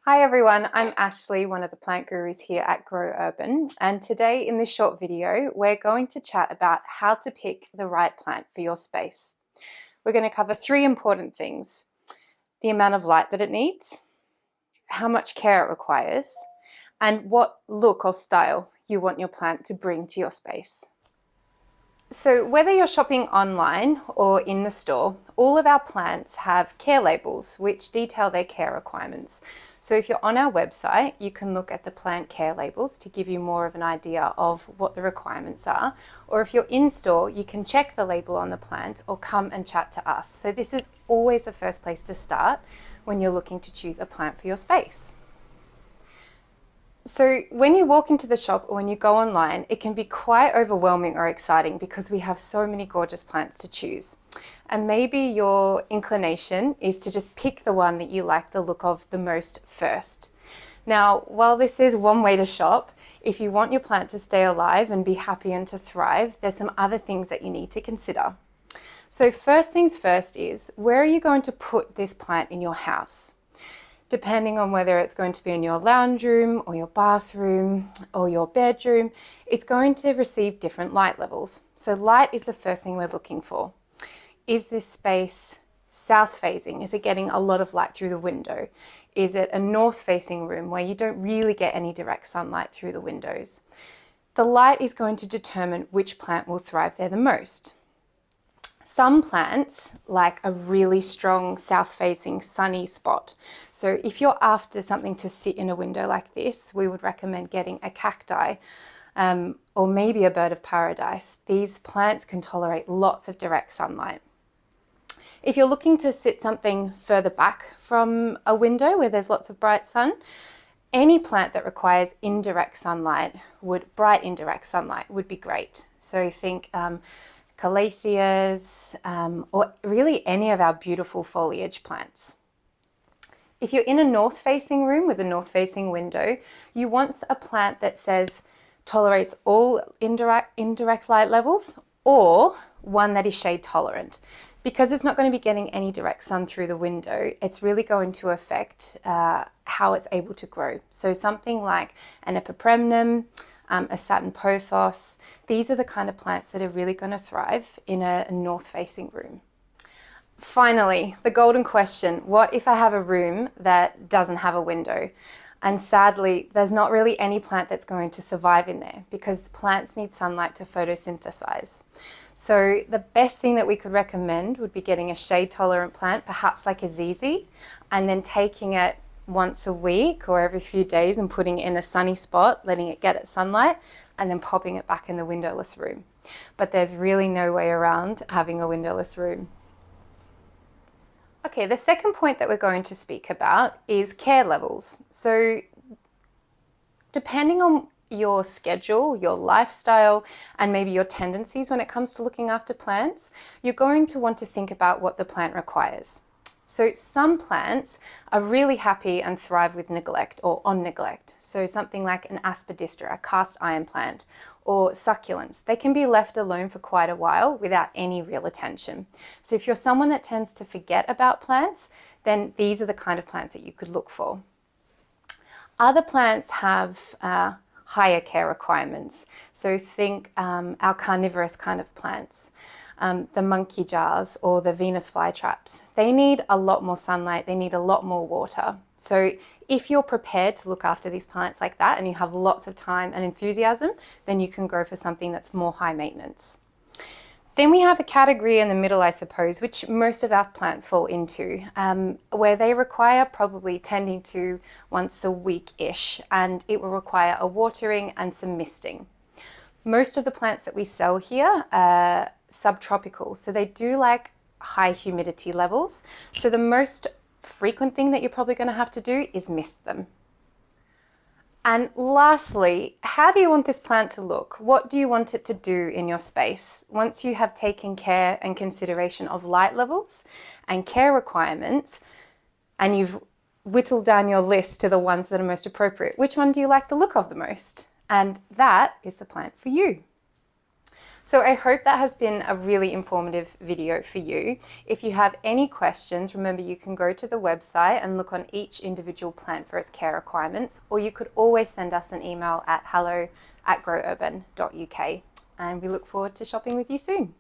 Hi everyone, I'm Ashleigh, one of the plant gurus here at Grow Urban, and today in this short video we're going to chat about how to pick the right plant for your space. We're going to cover three important things: the amount of light that it needs, how much care it requires, and what look or style you want your plant to bring to your space. So whether you're shopping online or in the store, all of our plants have care labels which detail their care requirements. So if you're on our website, you can look at the plant care labels to give you more of an idea of what the requirements are. Or if you're in store, you can check the label on the plant or come and chat to us. So this is always the first place to start when you're looking to choose a plant for your space. So when you walk into the shop or when you go online, it can be quite overwhelming or exciting because we have so many gorgeous plants to choose. And maybe your inclination is to just pick the one that you like the look of the most first. Now, while this is one way to shop, if you want your plant to stay alive and be happy and to thrive, there's some other things that you need to consider. So first things first is, where are you going to put this plant in your house? Depending on whether it's going to be in your lounge room or your bathroom or your bedroom, it's going to receive different light levels. So light is the first thing we're looking for. Is this space south facing? Is it getting a lot of light through the window? Is it a north facing room where you don't really get any direct sunlight through the windows? The light is going to determine which plant will thrive there the most. Some plants like a really strong south-facing sunny spot. So if you're after something to sit in a window like this, we would recommend getting a cacti or maybe a bird of paradise. These plants can tolerate lots of direct sunlight. If you're looking to sit something further back from a window where there's lots of bright sun, any plant that requires bright indirect sunlight would be great. So think calatheas, or really any of our beautiful foliage plants. If you're in a north-facing room with a north-facing window, you want a plant that tolerates all indirect light levels, or one that is shade tolerant. Because it's not going to be getting any direct sun through the window, it's really going to affect how it's able to grow. So something like an epipremnum, a satin pothos, these are the kind of plants that are really going to thrive in a north-facing room. Finally, the golden question: what if I have a room that doesn't have a window? And sadly, there's not really any plant that's going to survive in there because plants need sunlight to photosynthesize. So the best thing that we could recommend would be getting a shade-tolerant plant, perhaps like a ZZ, and then taking it once a week or every few days and putting it in a sunny spot, letting it get its sunlight, and then popping it back in the windowless room. But there's really no way around having a windowless room. Okay, the second point that we're going to speak about is care levels. So depending on your schedule, your lifestyle, and maybe your tendencies when it comes to looking after plants, you're going to want to think about what the plant requires. So some plants are really happy and thrive with neglect or on neglect. So something like an aspidistra, a cast iron plant, or succulents. They can be left alone for quite a while without any real attention. So if you're someone that tends to forget about plants, then these are the kind of plants that you could look for. Other plants have higher care requirements. So think our carnivorous kind of plants. The monkey jars or the Venus flytraps. They need a lot more sunlight, they need a lot more water. So if you're prepared to look after these plants like that and you have lots of time and enthusiasm, then you can go for something that's more high maintenance. Then we have a category in the middle, I suppose, which most of our plants fall into, where they require probably tending to once a week-ish, and it will require a watering and some misting. Most of the plants that we sell here are subtropical, so they do like high humidity levels. So the most frequent thing that you're probably going to have to do is mist them. And lastly, how do you want this plant to look? What do you want it to do in your space? Once you have taken care and consideration of light levels and care requirements, and you've whittled down your list to the ones that are most appropriate, which one do you like the look of the most? And that is the plant for you. So I hope that has been a really informative video for you. If you have any questions, remember you can go to the website and look on each individual plant for its care requirements, or you could always send us an email at hello@growurban.uk. And we look forward to shopping with you soon.